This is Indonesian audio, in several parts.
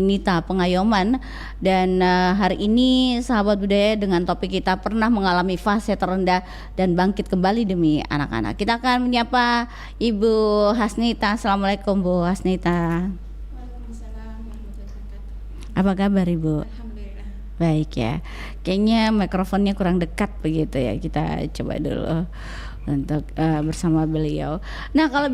Nita Pengayoman dan hari ini sahabat budaya dengan topik kita pernah mengalami fase terendah dan bangkit kembali demi anak-anak. Kita akan menyapa Ibu Hasnita. Assalamualaikum Bu Hasnita. Waalaikumsalam warahmatullahi wabarakatuh. Apa kabar Ibu? Alhamdulillah. Baik ya. Kayaknya mikrofonnya kurang dekat begitu ya. Kita coba dulu untuk bersama beliau. Nah, kalau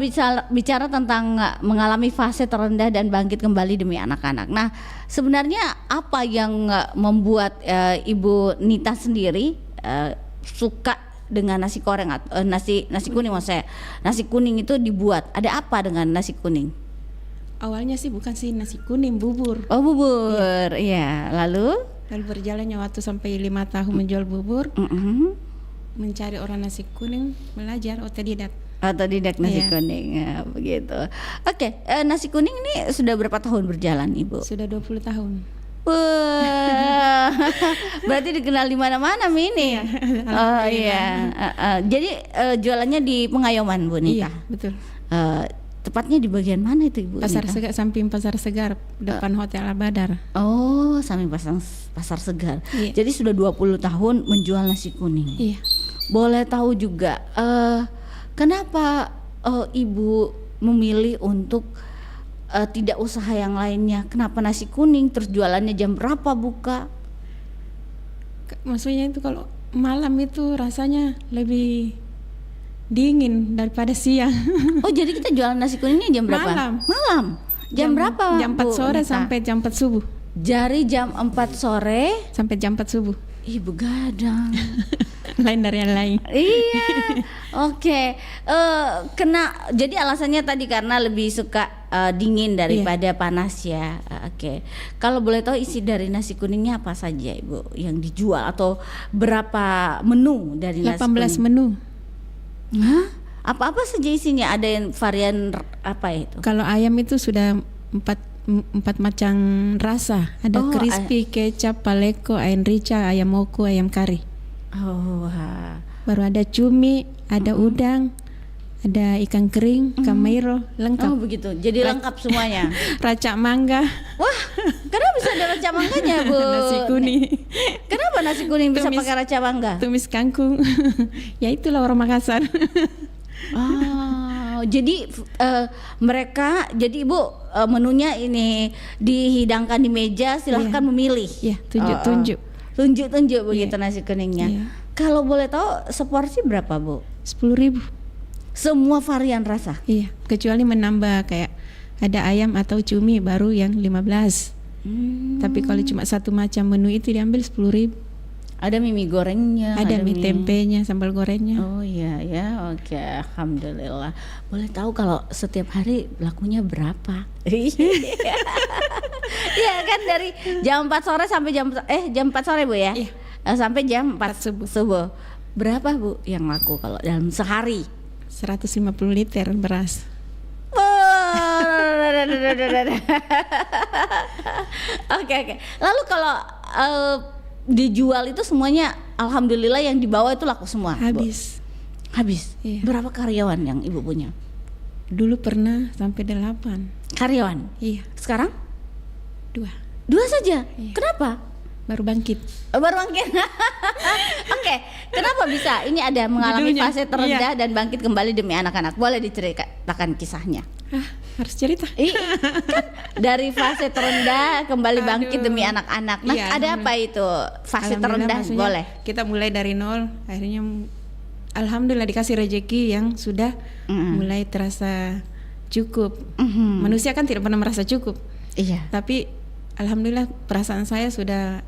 bicara tentang mengalami fase terendah dan bangkit kembali demi anak-anak. Nah, sebenarnya apa yang membuat Ibu Nita sendiri suka dengan nasi goreng atau nasi kuning maksud saya. Nasi kuning itu dibuat. Ada apa dengan nasi kuning? Awalnya sih bukan sih nasi kuning, bubur. Oh, bubur. Iya. Lalu Berjalannya waktu sampai 5 tahun menjual bubur. Mencari orang nasi kuning, belajar otodidak. Otodidak nasi Iya. kuning ya, begitu. Oke, nasi kuning ini sudah berapa tahun berjalan Ibu? Sudah 20 tahun. Wah, berarti dikenal di mana-mana Mi ini. Oh iya. Jadi jualannya di Pengayoman Bu Nita. Iya, betul. Tepatnya di bagian mana itu Ibu Pasar Nita? Segar, samping Pasar Segar, depan Hotel Al-Badar. Oh, samping pasar Segar. Iya. Jadi sudah 20 tahun menjual nasi kuning. Iya. Boleh tahu juga kenapa Ibu memilih untuk tidak usaha yang lainnya? Kenapa nasi kuning? Terus jualannya jam berapa buka? Maksudnya itu kalau malam itu rasanya lebih dingin daripada siang. Oh, jadi kita jualan nasi kuningnya jam berapa? Malam. Jam berapa? Jam 4 Bu sore Nita? sampai jam 4 subuh. Jadi jam 4 sore Sampai jam 4 subuh. Ih, begadang. Lain dari yang lain. Iya. Oke. Jadi alasannya tadi karena lebih suka dingin daripada panas ya. Oke. Kalau boleh tahu isi dari nasi kuningnya apa saja Ibu yang dijual atau berapa menu dari nasi 18 kuning? menu. Hah? Apa-apa saja isinya? Ada yang varian apa itu? Kalau ayam itu sudah empat macam rasa. Ada Oh, crispy, kecap, paleko, ayam rica, ayam moku, ayam kari. Oh, wah. Baru ada cumi, ada udang, ada ikan kering, kamero, lengkap. Oh begitu. Jadi lengkap semuanya. Racak mangga, Wah, kenapa bisa ada raca mangganya Bu? nasi kuning, Kenapa nasi kuning bisa Tumis. pakai raca mangga? tumis kangkung. Ya itulah orang Makassar. Oh, jadi mereka, jadi Ibu menunya ini dihidangkan di meja, silahkan memilih. Ya, tunjuk-tunjuk. Tunjuk-tunjuk begitu nasi kuningnya. Iya. Kalau boleh tahu seporsi berapa Bu? 10.000. Semua varian rasa. Iya, kecuali menambah kayak ada ayam atau cumi baru yang 15. Tapi kalau cuma satu macam menu itu diambil 10.000. Ada mie gorengnya, Ada mie tempenya, sambal gorengnya. Oh iya ya, oke, alhamdulillah. Boleh tahu kalau setiap hari lakunya berapa? Iya kan dari jam 4 sore sampai jam 4 sore Bu ya? Iya. Sampai jam 4 4 subuh. Berapa Bu yang laku kalau dalam sehari? 150 liter beras. Oke. Lalu kalau dijual itu semuanya alhamdulillah yang dibawa itu laku semua. Bu? Habis. Iya. Berapa karyawan yang Ibu punya? Dulu pernah sampai 8. Karyawan. Iya, Sekarang 2. 2 saja. Iya. Kenapa? Baru bangkit. Baru bangkit. Oke, kenapa bisa? Ini ada mengalami Judulnya, fase terendah iya. dan bangkit kembali demi anak-anak. Boleh diceritakan kisahnya? Harus cerita. Kan dari fase terendah kembali bangkit Aduh. demi anak-anak. Nah, Iya, ada apa itu? Fase Alhamdulillah, terendah maksudnya boleh. Kita mulai dari nol, akhirnya alhamdulillah dikasih rejeki yang sudah mulai terasa cukup. Manusia kan tidak pernah merasa cukup. Iya. Tapi alhamdulillah perasaan saya sudah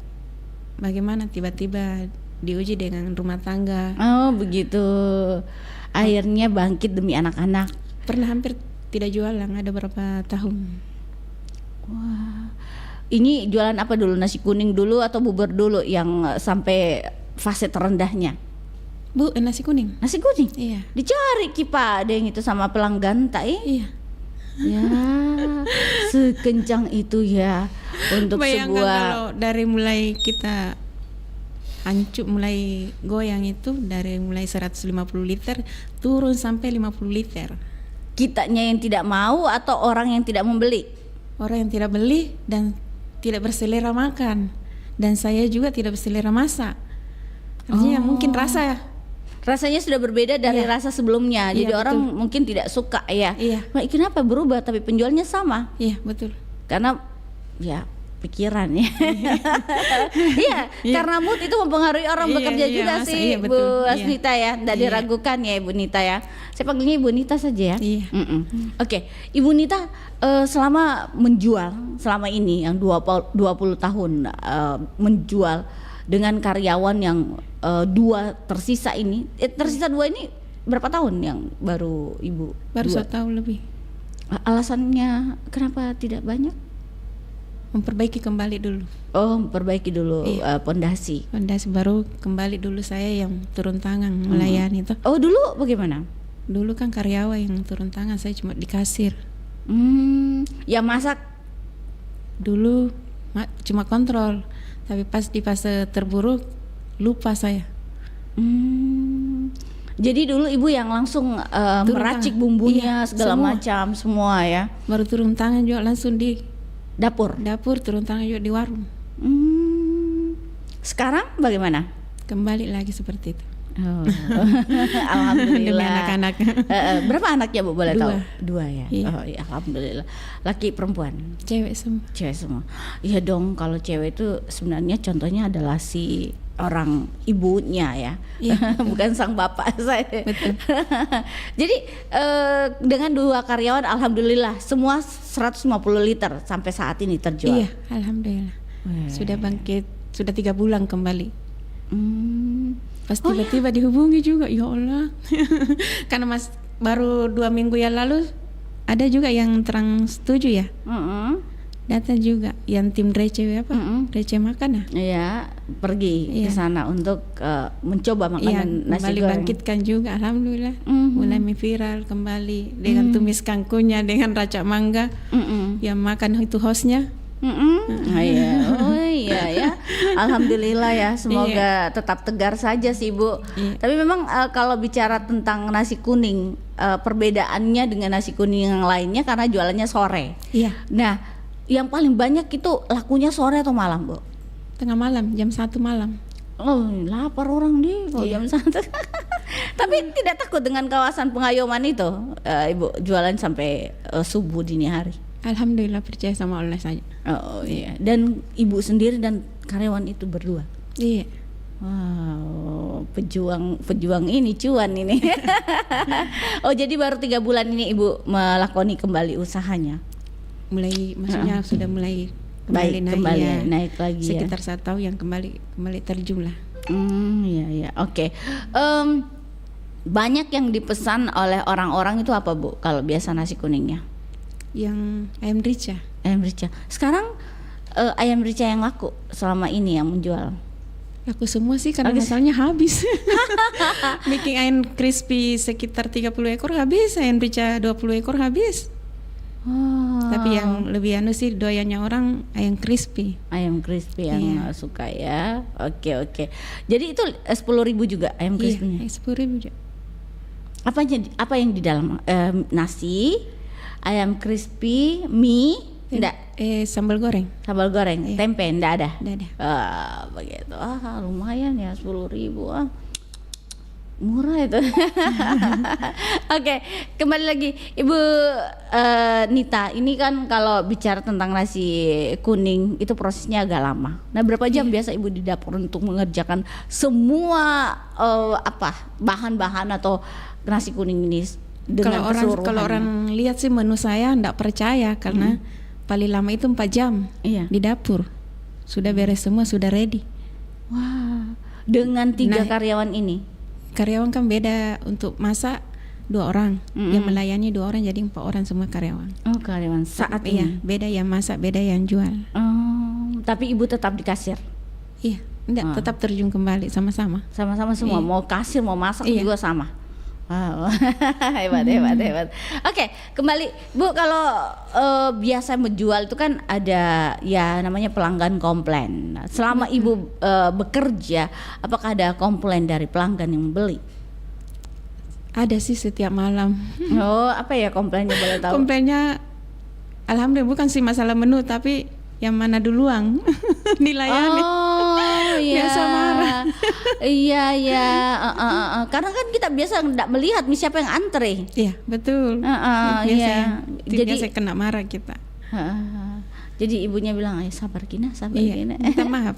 bagaimana tiba-tiba diuji dengan rumah tangga. Oh, begitu. Akhirnya bangkit demi anak-anak. Pernah hampir tidak jualan, ada berapa tahun. Wah. Ini jualan apa dulu? Nasi kuning dulu atau bubur dulu yang sampai fase terendahnya? Bu, nasi kuning. Nasi kuning. Iya. Dicari kipa ada yang itu sama pelanggan tak Iya. Ya, sekencang itu ya untuk Bayangkan sebuah kalau dari mulai kita hancur, mulai goyang itu dari mulai 150 liter turun sampai 50 liter. kitanya yang tidak mau atau orang yang tidak membeli? orang yang tidak beli dan tidak berselera makan, dan saya juga tidak berselera masak. Artinya mungkin rasanya sudah berbeda dari rasa sebelumnya. Jadi Iya, orang betul. mungkin tidak suka ya. Iya. Wah, kenapa berubah tapi penjualnya sama? Iya, betul. Karena ya pikiran ya. Iya, karena mood itu mempengaruhi orang Iya, bekerja iya, juga masa, sih, iya, Bu betul. Iya. Asmita ya. Tidak Iya. diragukan ya Ibu Nita ya. Saya panggilnya Ibu Nita saja ya. Iya. Oke, Ibu Nita selama menjual selama ini yang 20 tahun menjual dengan karyawan yang 2 tersisa ini, tersisa 2 ini berapa tahun yang baru Ibu? Baru 2? 1 tahun lebih. Alasannya kenapa tidak banyak? Memperbaiki kembali dulu. Oh, perbaiki dulu Iya. pondasi. Fondasi baru kembali dulu, saya yang turun tangan melayani itu. Oh, dulu bagaimana? Dulu kan karyawan yang turun tangan, saya cuma di kasir. Yang masak Dulu cuma kontrol, tapi pas di fase terburuk lupa saya. Jadi dulu Ibu yang langsung meracik tangan. bumbunya Iya, segala semua. macam semua ya. Baru turun tangan juga langsung di Dapur. turun tangan juga di warung. Sekarang bagaimana? Kembali lagi seperti itu. Oh. Alhamdulillah. Demi anak-anak. Berapa anaknya Bu boleh 2. tahu? 2 ya. Iya. Oh, iya, alhamdulillah. Laki perempuan? Cewek semua. Cewek semua. Iya dong, kalau cewek itu sebenarnya contohnya adalah si orang ibunya ya. Iya, Bukan sang bapak saya. Betul. Jadi dengan 2 karyawan alhamdulillah semua 150 liter sampai saat ini terjual. Iya, alhamdulillah. Weh. Sudah bangkit, sudah 3 bulan kembali. Pas Oh, tiba-tiba dihubungi juga, ya Allah. Karena baru 2 minggu yang lalu ada juga yang terang setuju ya. Datang juga yang tim receh receh makan ya. Iya, pergi ke Iya. sana untuk mencoba Iya, makanan nasi kembali goreng. bangkitkan juga, alhamdulillah. Mulai viral kembali dengan tumis kangkungnya, dengan racak mangga. Yang makan itu hostnya. Oh iya ya, alhamdulillah ya. Semoga tetap tegar saja sih Bu. Iya. Tapi memang kalau bicara tentang nasi kuning, perbedaannya dengan nasi kuning yang lainnya karena jualannya sore. Iya, Nah, yang paling banyak itu lakunya sore atau malam Bu? tengah malam, jam 1 malam. Oh, lapar orang deh kalau Iya. jam 1. Tapi tidak takut dengan kawasan pengayoman itu, Ibu jualan sampai subuh dini hari. Alhamdulillah, percaya sama Allah saja. Oh iya. Dan Ibu sendiri dan karyawan itu berdua. Iya. Wow, pejuang ini cuan ini. Oh, jadi baru 3 bulan ini Ibu melakoni kembali usahanya. Mulai, maksudnya sudah mulai Baik, naik, kembali ya. naik lagi ya. Sekitar 1 tahun yang kembali terjun lah. Iya iya, oke. Banyak yang dipesan oleh orang-orang itu apa Bu? Kalau biasa nasi kuningnya? Yang ayam rica. Ayam rica. Sekarang ayam rica yang laku selama ini yang menjual. Laku semua sih karena Habis. masalahnya habis. Bikin ayam crispy sekitar 30 ekor habis, ayam rica 20 ekor habis. Oh. Tapi yang lebih anu sih doyannya orang ayam crispy. Ayam crispy yang Iya. suka ya. Oke. Jadi itu 10.000 juga ayam crispy-nya. Iya, 10.000 juga. Apa yang di dalam? Nasi, ayam crispy, mie, enggak, Sambal goreng. sambal goreng, Iya. tempe, enggak ada. Nggak ada. Begitu. Lumayan ya 10.000. Murah itu. Oke, kembali lagi Ibu Nita. Ini kan kalau bicara tentang nasi kuning itu prosesnya agak lama. Nah, berapa jam biasa Ibu di dapur untuk mengerjakan semua bahan-bahan atau nasi kuning ini dengan keseluruhan? Kalau orang lihat sih menu saya enggak percaya karena paling lama itu 4 jam Iya. di dapur. Sudah beres semua, sudah ready. Wah, dengan 3 Nah, karyawan ini. Karyawan kan beda, untuk masak 2 orang, yang melayani 2 orang, jadi 4 orang semua karyawan. Oh, karyawan saat Iya, ini. beda yang masak, beda yang jual. Oh, tapi Ibu tetap di kasir. Iya, enggak, tetap terjun kembali sama-sama. Sama-sama semua, Iya. mau kasir mau masak Iya. juga sama. Wow. hebat. Oke, kembali Bu, kalau biasa menjual itu kan ada ya namanya pelanggan komplain. Nah, selama Ibu bekerja, apakah ada komplain dari pelanggan yang beli? Ada sih setiap malam. Oh, apa ya komplainnya boleh tahu? Komplainnya alhamdulillah bukan sih masalah menu, tapi yang mana duluan dilayani. Oh iya. Biasa marah. Iya iya. Karena kan kita biasa nggak melihat siapa yang antre. Iya betul. Iya. Jadi biasa kena marah kita. Jadi ibunya bilang, ayo sabar Gina, sabar Iya, Gina. minta maaf.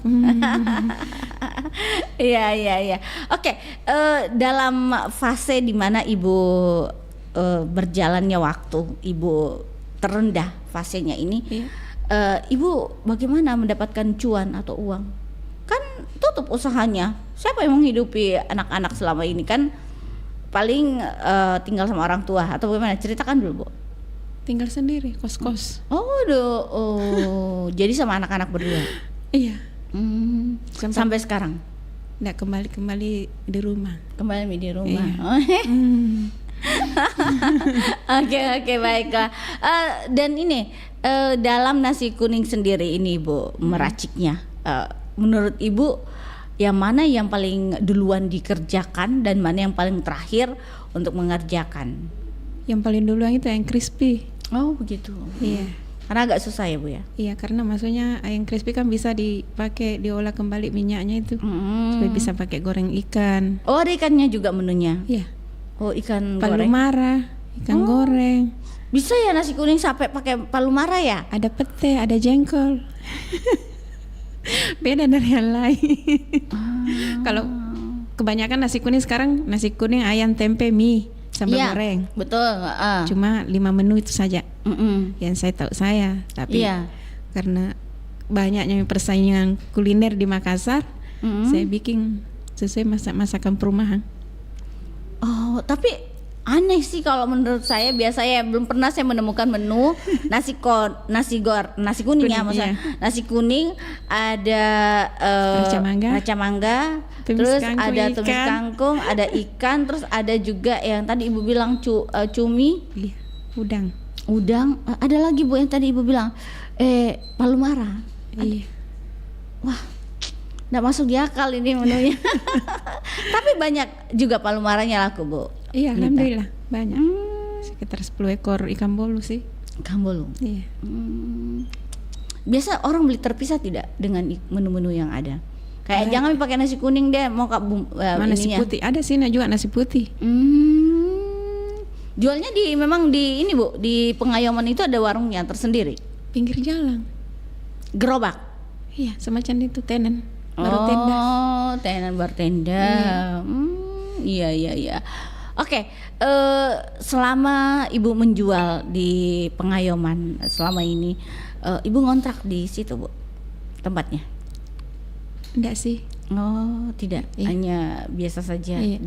Iya. Oke, dalam fase di mana ibu berjalannya waktu, ibu terendah fasenya ini, Iya. Ibu bagaimana mendapatkan cuan atau uang? Kan tutup usahanya. Siapa yang menghidupi anak-anak selama ini? Kan paling tinggal sama orang tua atau bagaimana? Ceritakan dulu, Bu. Tinggal sendiri, kos-kos. Jadi sama anak-anak berdua. Iya. Sampai sekarang. Nggak kembali di rumah. Kembali di rumah. Iya. Oke, baiklah. Dan ini dalam nasi kuning sendiri ini, Bu, meraciknya. Menurut Ibu, yang mana yang paling duluan dikerjakan dan mana yang paling terakhir untuk mengerjakan? Yang paling duluan itu yang crispy. Oh begitu. Iya. Karena agak susah ya, Bu ya. Iya, karena maksudnya ayam crispy kan bisa dipakai, diolah kembali minyaknya itu, supaya bisa pakai goreng ikan. Oh, ada ikannya juga menunya. Iya. Oh, ikan Palu goreng. mara, ikan goreng. Bisa ya nasi kuning sampai pakai palu mara ya? Ada pete, ada jengkol. Beda dari yang lain. Kalau kebanyakan nasi kuning sekarang, nasi kuning ayam tempe mie sambal Iya, goreng. betul. Cuma 5 menu itu saja yang saya tahu tapi Iya. karena banyaknya persaingan kuliner di Makassar, saya bikin sesuai masakan perumahan. Oh, tapi aneh sih kalau menurut saya. Biasanya belum pernah saya menemukan menu nasi kuning ya, maksudnya nasi kuning ada raca mangga, Tumis terus kangkung, ada tumis ikan. kangkung, ada ikan, terus ada juga yang tadi Ibu bilang cumi, Iya, udang. ada lagi Bu yang tadi Ibu bilang palu mara. Iya. Wah, nggak masuk di akal ini menunya. Tapi banyak juga palu maranya laku, Bu. Iya, Nita. alhamdulillah banyak. Sekitar 10 ekor ikan bolu sih. Ikan bolu. Iya. Biasa orang beli terpisah tidak dengan menu-menu yang ada? Kayak jangan pakai nasi kuning deh, mau Nasi putih ada sih, juga nasi putih. Jualnya memang di ini, Bu, di Pengayoman itu ada warungnya tersendiri. Pinggir jalan. Gerobak. Iya, semacam itu tenan. Baru tenda. Tenan bertenda. Iya. Oke, selama Ibu menjual di Pengayoman selama ini, Ibu ngontrak di situ, Bu, tempatnya? Enggak sih. Oh, tidak. Iya. Hanya biasa saja. Iya.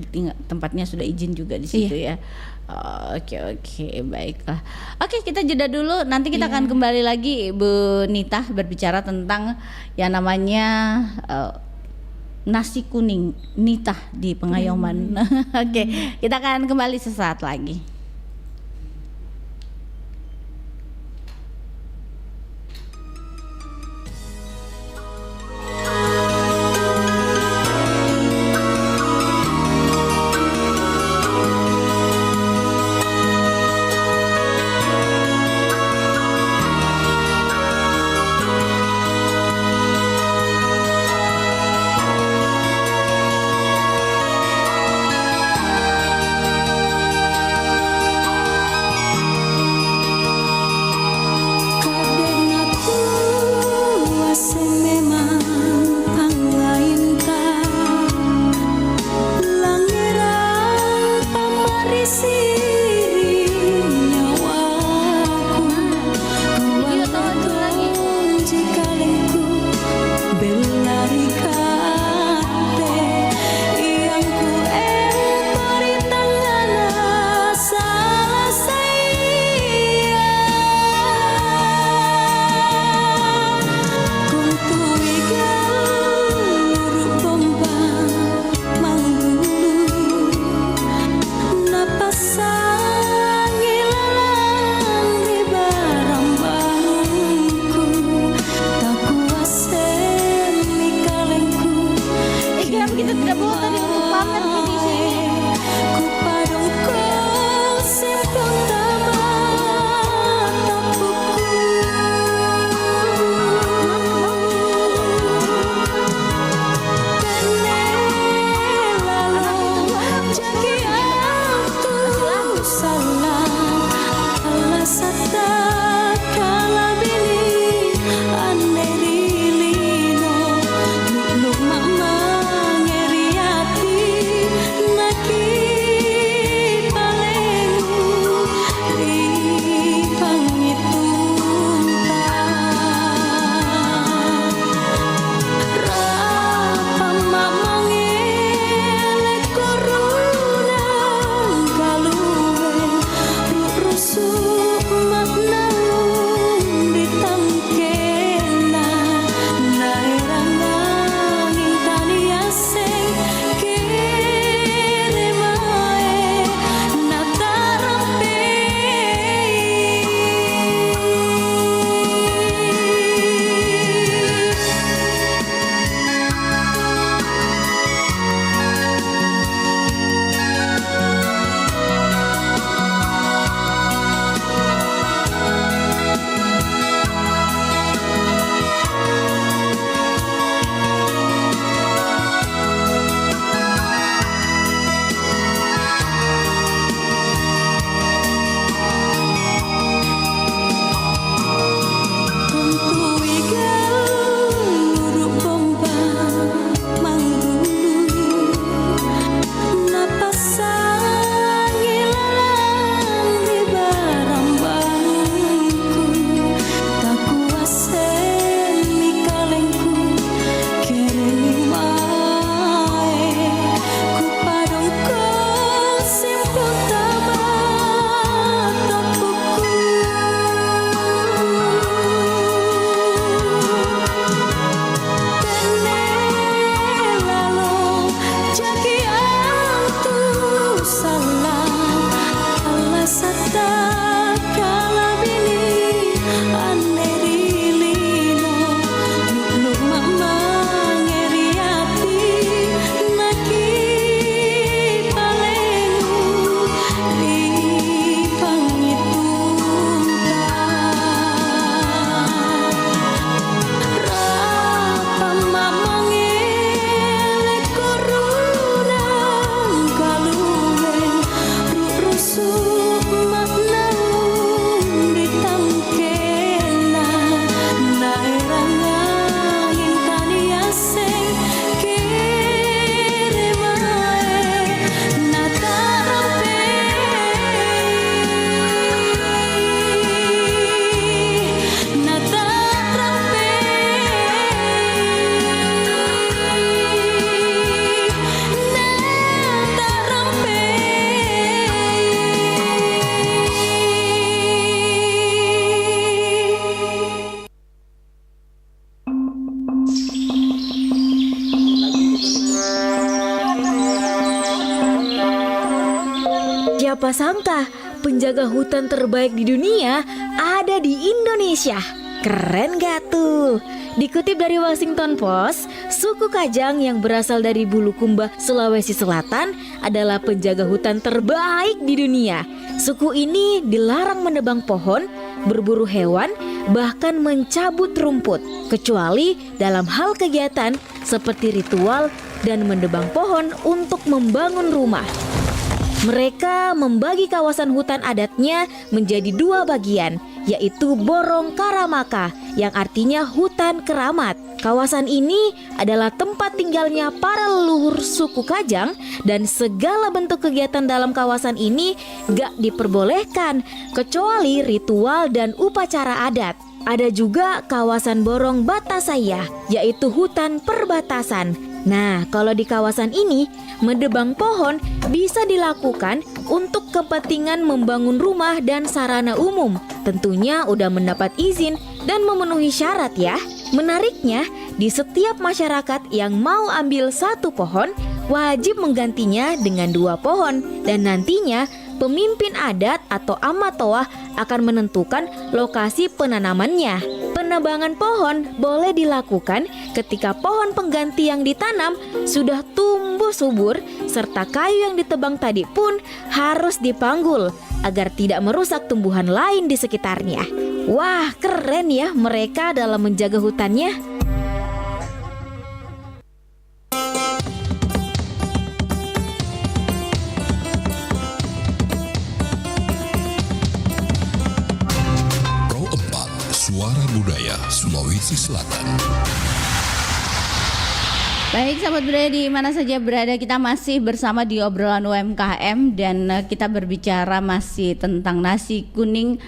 Tempatnya sudah izin juga di situ ya. Oke, baiklah. Oke, kita jeda dulu. Nanti kita akan kembali lagi, Bu Nita, berbicara tentang yang namanya nasi kuning Nita di Pengayoman. Oke, kita akan kembali sesaat lagi. Siapa sangka penjaga hutan terbaik di dunia ada di Indonesia. Keren gak tuh? Dikutip dari Washington Post, suku Kajang yang berasal dari Bulukumba, Sulawesi Selatan adalah penjaga hutan terbaik di dunia. Suku ini dilarang menebang pohon, berburu hewan, bahkan mencabut rumput, kecuali dalam hal kegiatan seperti ritual dan menebang pohon untuk membangun rumah. Mereka membagi kawasan hutan adatnya menjadi 2 bagian, yaitu Borong Karamaka, yang artinya hutan keramat. Kawasan ini adalah tempat tinggalnya para leluhur suku Kajang, dan segala bentuk kegiatan dalam kawasan ini gak diperbolehkan, kecuali ritual dan upacara adat. Ada juga kawasan Borong Batasaya, yaitu hutan perbatasan. Nah, kalau di kawasan ini, menebang pohon bisa dilakukan untuk kepentingan membangun rumah dan sarana umum. Tentunya udah mendapat izin dan memenuhi syarat ya. Menariknya, di setiap masyarakat yang mau ambil 1 pohon, wajib menggantinya dengan 2 pohon. Dan nantinya, pemimpin adat atau amatoah akan menentukan lokasi penanamannya. Penebangan pohon boleh dilakukan ketika pohon pengganti yang ditanam sudah tumbuh subur, serta kayu yang ditebang tadi pun harus dipanggul agar tidak merusak tumbuhan lain di sekitarnya. Wah, keren ya mereka dalam menjaga hutannya. Suara Budaya Sulawesi Selatan. Baik sahabat budaya di mana saja berada, kita masih bersama di obrolan UMKM dan kita berbicara masih tentang nasi kuning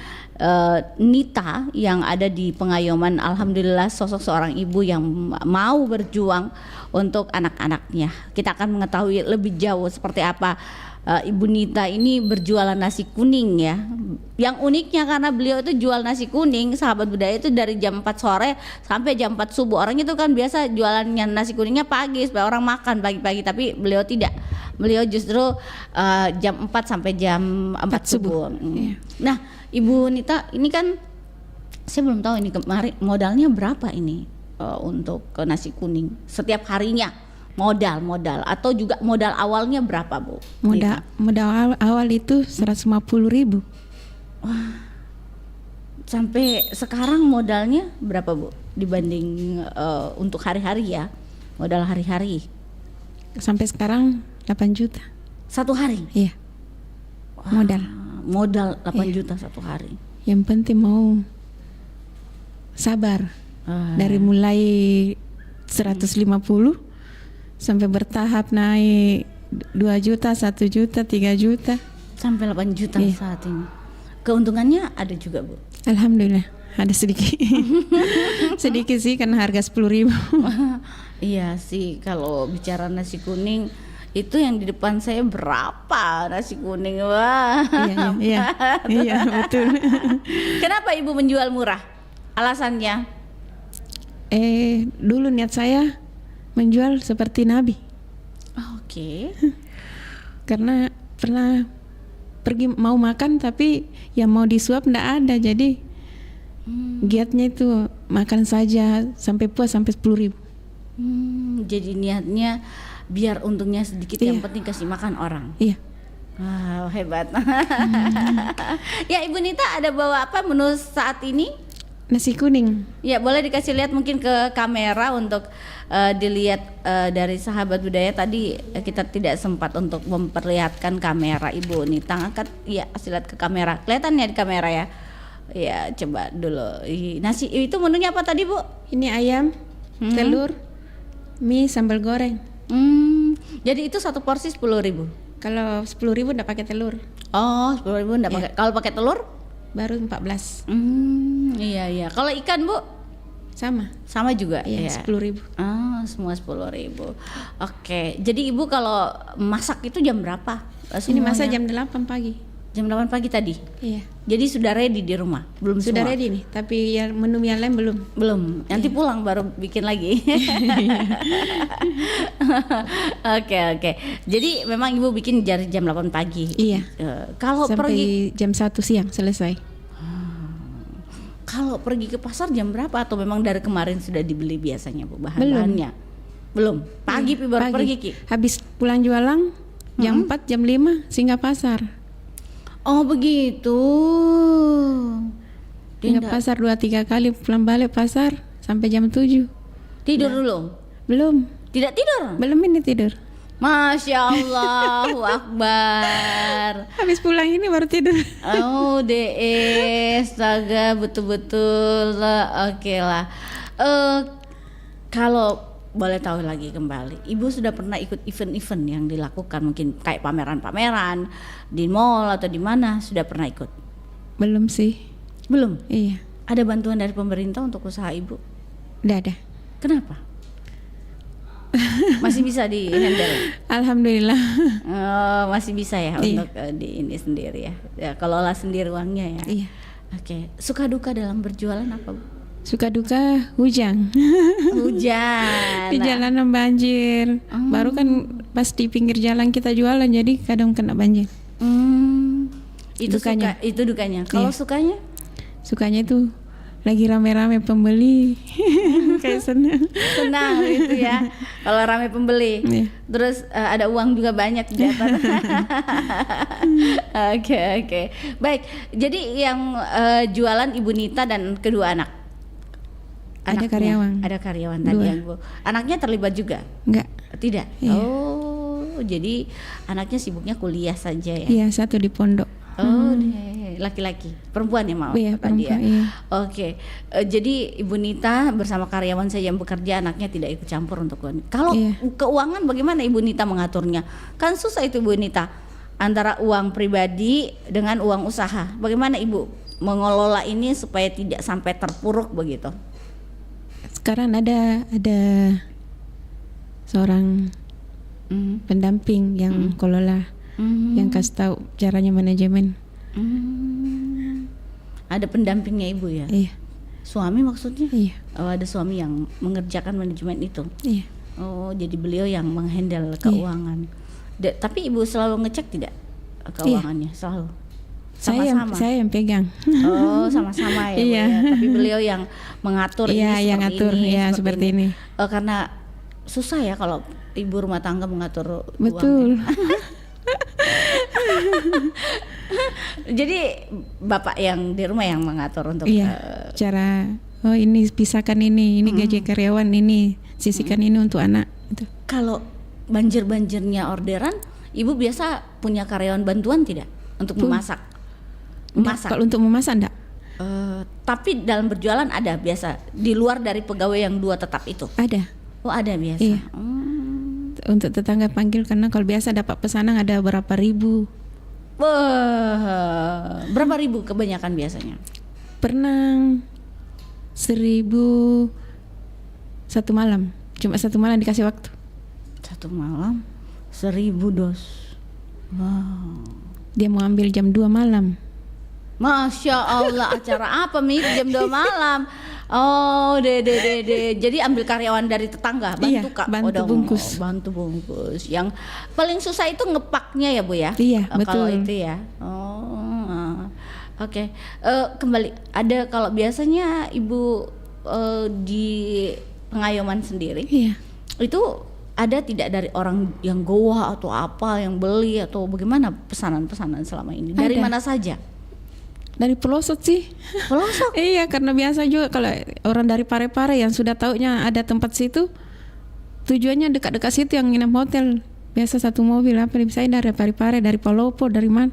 Nita yang ada di Pengayoman. Alhamdulillah sosok seorang ibu yang mau berjuang untuk anak-anaknya. Kita akan mengetahui lebih jauh seperti apa Ibu Nita ini berjualan nasi kuning ya. Yang uniknya karena beliau itu jual nasi kuning, sahabat budaya, itu dari jam 4 sore sampai jam 4 subuh. Orang itu kan biasa jualannya nasi kuningnya pagi supaya orang makan pagi-pagi, tapi beliau tidak. Beliau justru jam 4 sampai jam 4 subuh. Iya. Nah, Ibu Nita ini kan saya belum tahu ini kemarin modalnya berapa ini untuk ke nasi kuning setiap harinya. Modal atau juga modal awalnya berapa, Bu? Modal awal itu 150.000. Wah, sampai sekarang modalnya berapa, Bu? Dibanding untuk hari-hari ya, modal hari-hari. Sampai sekarang 8 juta. 1 hari? Iya. Wah, modal 8 juta 1 hari. Yang penting mau sabar. Dari mulai 150 sampai bertahap naik 2 juta, 1 juta, 3 juta sampai 8 juta saat ini. Keuntungannya ada juga, Bu? Alhamdulillah ada sedikit. Sedikit sih karena harga 10.000. Iya sih, kalau bicara nasi kuning itu yang di depan saya berapa nasi kuning, wah. Iya betul. Kenapa Ibu menjual murah? Alasannya? Dulu niat saya menjual seperti Nabi. Oke. Karena pernah pergi mau makan tapi yang mau disuap ndak ada, jadi giatnya itu makan saja sampai puas sampai 10.000. Jadi niatnya biar untungnya sedikit, yang penting kasih makan orang. Iya. Wow, hebat. Ya, Ibu Nita ada bawa apa menu saat ini? Nasi kuning. Ya, boleh dikasih lihat mungkin ke kamera untuk dilihat dari sahabat budaya. Tadi kita tidak sempat untuk memperlihatkan kamera. Ibu Nita angkat, ya, kasih lihat ke kamera. Kelihatan ya di kamera ya? Ya, coba dulu. Nasi itu menunya apa tadi, Bu? Ini ayam, telur, mie, sambal goreng. Jadi itu 1 porsi 10.000. Kalau 10.000 enggak pakai telur. Oh, 10.000 enggak pakai. Kalau pakai telur? Baru 14. Iya. Kalau ikan, Bu? Sama juga. Iya, 10.000. Semua 10.000. Oke. Jadi Ibu kalau masak itu jam berapa? Ini masak jam 8 pagi. Jam 8 pagi tadi. Iya. Jadi sudah ready di rumah? Belum Sudah semua? ready nih, tapi yang menu yang lain belum. Belum. Nanti pulang baru bikin lagi. Oke. Jadi memang Ibu bikin dari jam 8 pagi. Iya. Kalau pergi Sampai jam 1 siang selesai. Kalau pergi ke pasar jam berapa atau memang dari kemarin sudah dibeli biasanya Bu bahan-bahannya? Belum. Pagi baru Pagi. pergi Ki. Habis pulang jualan jam 4 jam 5 singgah pasar. Oh begitu. Singgah pasar 2-3 kali, pulang balik pasar sampai jam 7. Tidur dulu? Belum. Tidak tidur? Belum ini tidur. Masya Allah, Allahu Akbar. Habis pulang ini baru tidur. Oh astaga, betul-betul lah. Oke lah. Kalau boleh tahu lagi kembali, Ibu sudah pernah ikut event-event yang dilakukan mungkin kayak pameran-pameran di mall atau di mana, sudah pernah ikut? Belum sih. Belum? Iya. Ada bantuan dari pemerintah untuk usaha Ibu? Udah ada. Kenapa? Masih bisa di handle? Alhamdulillah. Oh, masih bisa ya Iya. untuk di ini sendiri ya. Ya kelola sendiri uangnya ya. Iya. Oke. Suka duka dalam berjualan apa Bu? Suka duka hujan. Hujan. Di jalanan banjir. Baru kan pas di pinggir jalan kita jualan jadi kadang kena banjir. Itu Dukanya. itu dukanya. Kalau Iya. sukanya? Sukanya itu lagi rame-rame pembeli. Kayak senang. Senang gitu ya. Kalau ramai pembeli. Iya. Terus ada uang juga banyak di atas. Oke. Baik. Jadi yang jualan Ibu Nita dan kedua anak. Ada Anaknya. karyawan. Ada karyawan tadi Dua. yang Bu. Anaknya terlibat juga? Enggak. Tidak. Iya. Oh, jadi anaknya sibuknya kuliah saja ya. Iya, satu di pondok. Oh, deh. Laki-laki. Perempuan ya mau Iya, tadi ya. perempuan, iya. Oke. Jadi Ibu Nita bersama karyawan saya yang bekerja, anaknya tidak ikut campur untuk kalau Iya. keuangan bagaimana Ibu Nita mengaturnya? Kan susah itu Ibu Nita. Antara uang pribadi dengan uang usaha. Bagaimana Ibu mengelola ini supaya tidak sampai terpuruk begitu? Sekarang ada seorang pendamping yang kelola, yang kasih tahu caranya manajemen. Ada pendampingnya Ibu ya? Iya. Suami maksudnya? Iya. Oh, ada suami yang mengerjakan manajemen itu. Iya. Oh, jadi beliau yang menghandle keuangan. Tapi Ibu selalu ngecek tidak keuangannya? Selalu. Sama-sama. Saya yang pegang. Oh, sama-sama ya, Bu, Iya. ya. Tapi beliau yang mengatur Iya, ini yang seperti ngatur, ini, ya seperti ini. Karena susah ya kalau ibu rumah tangga mengatur Betul. uangnya. Jadi bapak yang di rumah yang mengatur untuk Iya. Cara ini pisahkan ini gaji karyawan, ini sisihkan ini untuk anak. Gitu. kalau banjir-banjirnya orderan, Ibu biasa punya karyawan bantuan tidak untuk memasak? Enggak, kalau untuk memasak enggak? Tapi dalam berjualan ada biasa di luar dari pegawai yang 2 tetap itu. Ada. Oh, ada biasa. Iya. Untuk tetangga panggil karena kalau biasa dapat pesanan ada berapa ribu. Wah, berapa ribu kebanyakan biasanya? Pernah 1.000 satu malam. Cuma satu malam dikasih waktu. Satu malam 1.000 dos. Wow. Dia mau ambil jam 2 malam. Masya Allah, acara apa Mi jam 2 malam? Oh, jadi ambil karyawan dari tetangga, bantu Iya, Kak. bantu bungkus. Bantu bungkus. Yang paling susah itu ngepaknya ya Bu ya? Iya, Kalau betul. itu ya. Oh, oke. Kembali, ada kalau biasanya Ibu di Pengayoman sendiri, Iya. itu ada tidak dari orang yang goa atau apa yang beli atau bagaimana pesanan-pesanan selama ini? Dari Ada. mana saja? Dari pelosok sih. Pelosok. Iya, karena biasa juga kalau orang dari Parepare yang sudah taunya ada tempat situ, tujuannya dekat-dekat situ yang nginep hotel. Biasa satu mobil apa bisa dari Parepare, dari Palopo, dari mana?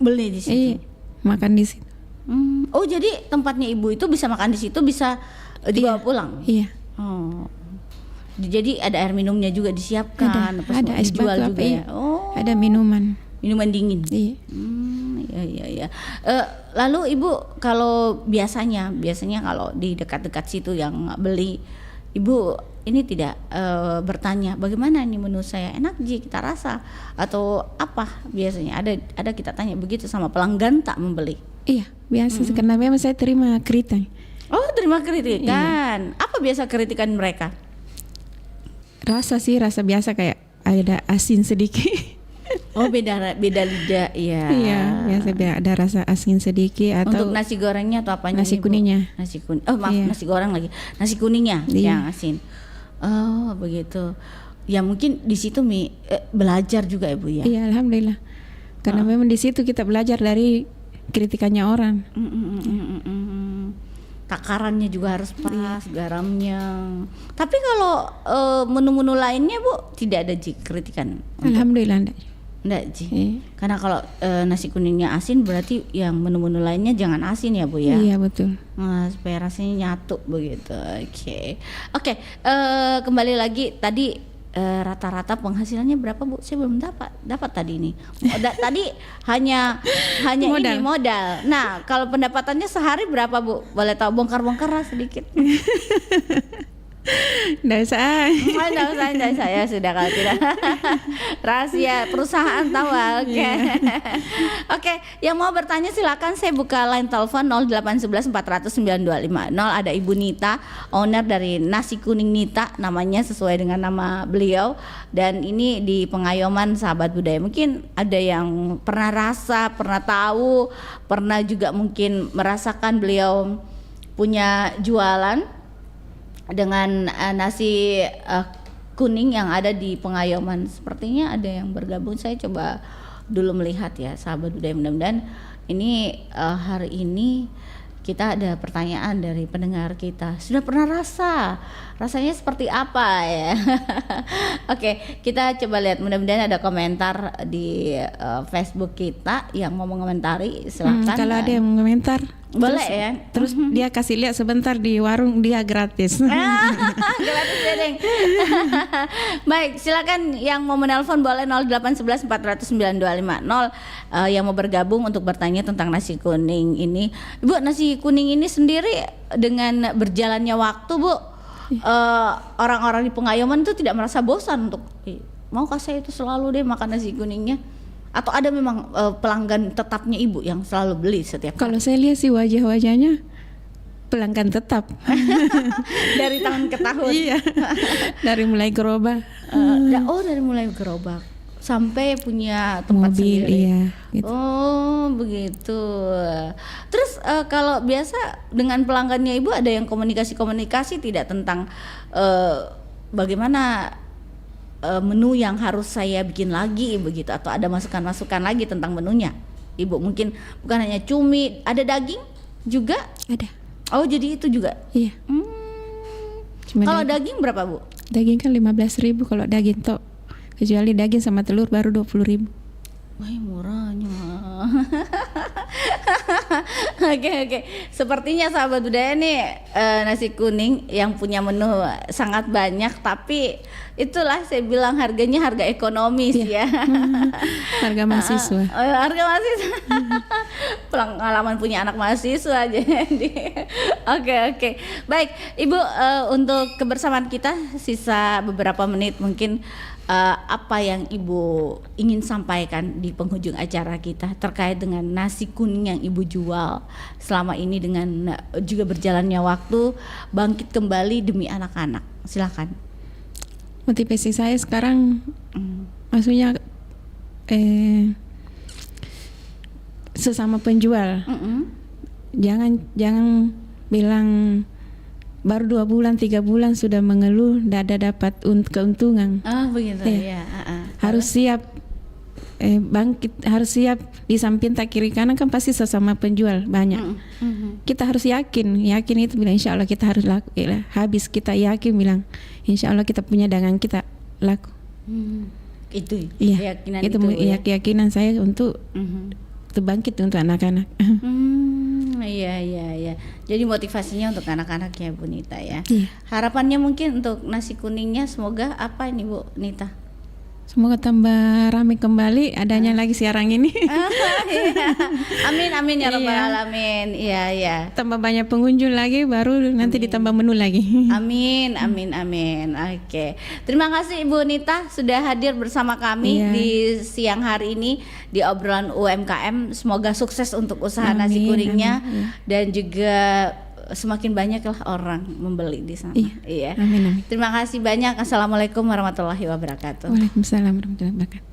Beli di situ. Iya, makan di situ. Oh, jadi tempatnya Ibu itu bisa makan di situ, bisa dibawa pulang. Iya. Oh. Jadi ada air minumnya juga disiapkan, apa Ada semua es dijual batu juga apa ya. Oh. Ada minuman. Minuman dingin. Iya. Iya. Lalu Ibu kalau biasanya kalau di dekat-dekat situ yang beli, Ibu ini tidak bertanya bagaimana ini menu saya, enak Ji kita rasa atau apa, biasanya ada kita tanya begitu sama pelanggan tak membeli? Iya, biasa karena memang saya terima kritik. Oh, terima kritikan. Apa biasa kritikan mereka? Rasa biasa kayak ada asin sedikit. Oh, beda lidah, iya. Iya, biasa ada rasa asin sedikit atau untuk nasi gorengnya atau apanya? Nasi nih, Bu? kuningnya. Nasi kuning. Oh, maaf, Iya. nasi goreng lagi. Nasi kuningnya Iya. yang asin. Oh, begitu. Ya mungkin di situ belajar juga Ibu ya. Iya, alhamdulillah. Karena memang di situ kita belajar dari kritikannya orang. Takarannya juga harus pas, garamnya. Tapi kalau menu-menu lainnya Bu tidak ada Ji kritikan? Alhamdulillah enggak. Enggak Ji. Iya. Karena kalau nasi kuningnya asin berarti yang menu-menu lainnya jangan asin ya Bu ya. Iya, betul. Nah, supaya rasanya nyatu begitu. Oke, kembali lagi tadi rata-rata penghasilannya berapa Bu? Saya belum dapat tadi ini. Tadi hanya Modal. ini modal. Nah, kalau pendapatannya sehari berapa Bu? Boleh tahu, bongkar-bongkar lah sedikit. Nggak usah. Enggak usah ya sudah kalau tidak. Rahasia perusahaan tahu. Oke. Oke, yang mau bertanya silakan, saya buka line telepon 0811 400 9250. Ada Ibu Nita, owner dari Nasi Kuning Nita, namanya sesuai dengan nama beliau, dan ini di Pengayoman Sahabat Budaya. Mungkin ada yang pernah rasa, pernah tahu, pernah juga mungkin merasakan beliau punya jualan dengan nasi kuning yang ada di Pengayoman. Sepertinya ada yang bergabung. Saya coba dulu melihat ya Sahabat Budaya, mudah-mudahan ini hari ini kita ada pertanyaan dari pendengar kita. Sudah pernah rasanya seperti apa ya? Oke, kita coba lihat, mudah-mudahan ada komentar di Facebook kita yang mau mengomentari, silahkan. Kalau ada yang mau komentar boleh ya. Terus dia kasih lihat sebentar di warung, dia gratis. Gratis ya Deng. Baik, silakan yang mau menelpon boleh 0811 400 9250 yang mau bergabung untuk bertanya tentang nasi kuning ini. Ibu, nasi kuning ini sendiri dengan berjalannya waktu Bu, orang-orang di Pengayoman itu tidak merasa bosan untuk maukah saya itu selalu deh makan nasi kuningnya? Atau ada memang pelanggan tetapnya Ibu yang selalu beli setiap Kalau saya lihat sih wajah-wajahnya pelanggan tetap. dari tahun ke tahun. Iya. Dari mulai gerobak. Dari mulai gerobak sampai punya tempat mobil, sendiri. iya. Gitu. Oh, begitu. Terus kalau biasa dengan pelanggannya Ibu ada yang komunikasi tidak tentang bagaimana menu yang harus saya bikin lagi begitu, atau ada masukan-masukan lagi tentang menunya Ibu? Mungkin bukan hanya cumi, ada daging juga? Ada. Oh, jadi itu juga? Iya. Cuma Kalau daging berapa Bu? Daging kan 15.000 kalau daging tok. Kecuali daging sama telur baru 20.000. Wah, murahnya. Oke. Sepertinya Sahabat Budaya nih nasi kuning yang punya menu sangat banyak, tapi itulah saya bilang harganya harga ekonomis ya. Harga mahasiswa. Harga mahasiswa. Pengalaman punya anak mahasiswa jadi. Oke. Baik, Ibu, untuk kebersamaan kita sisa beberapa menit mungkin apa yang Ibu ingin sampaikan di penghujung acara kita terkait dengan nasi kuning yang Ibu jual selama ini, dengan juga berjalannya waktu bangkit kembali demi anak-anak. Silakan. Motivasi saya sekarang maksudnya sesama penjual. Jangan bilang baru 2 bulan 3 bulan sudah mengeluh tidak ada dapat keuntungan. Begitu ya. Harus siap bangkit, harus siap. Di samping tak kiri kanan kan pasti sesama penjual banyak. Kita harus yakin itu bilang insya Allah kita harus laku. Habis kita yakin bilang insya Allah kita punya dagangan kita laku. Itu iya, keyakinan itu ya? keyakinan saya untuk bangkit untuk anak-anak. Iya. Jadi motivasinya untuk anak-anak ya Bu Nita ya. Iya. Harapannya mungkin untuk nasi kuningnya semoga apa ini Bu Nita? Semoga tambah ramai kembali adanya lagi siaran ini. Iya. Amin ya rabbal Iya. alamin. Iya. Tambah banyak pengunjung lagi, baru nanti ditambah menu lagi. Amin. Oke. Terima kasih Ibu Nita sudah hadir bersama kami Iya. di siang hari ini di obrolan UMKM. Semoga sukses untuk usaha nasi Amin, kuringnya amin. dan juga semakin banyak lah orang membeli di sana. Iya. Amin. Terima kasih banyak. Assalamualaikum warahmatullahi wabarakatuh. Waalaikumsalam warahmatullahi wabarakatuh.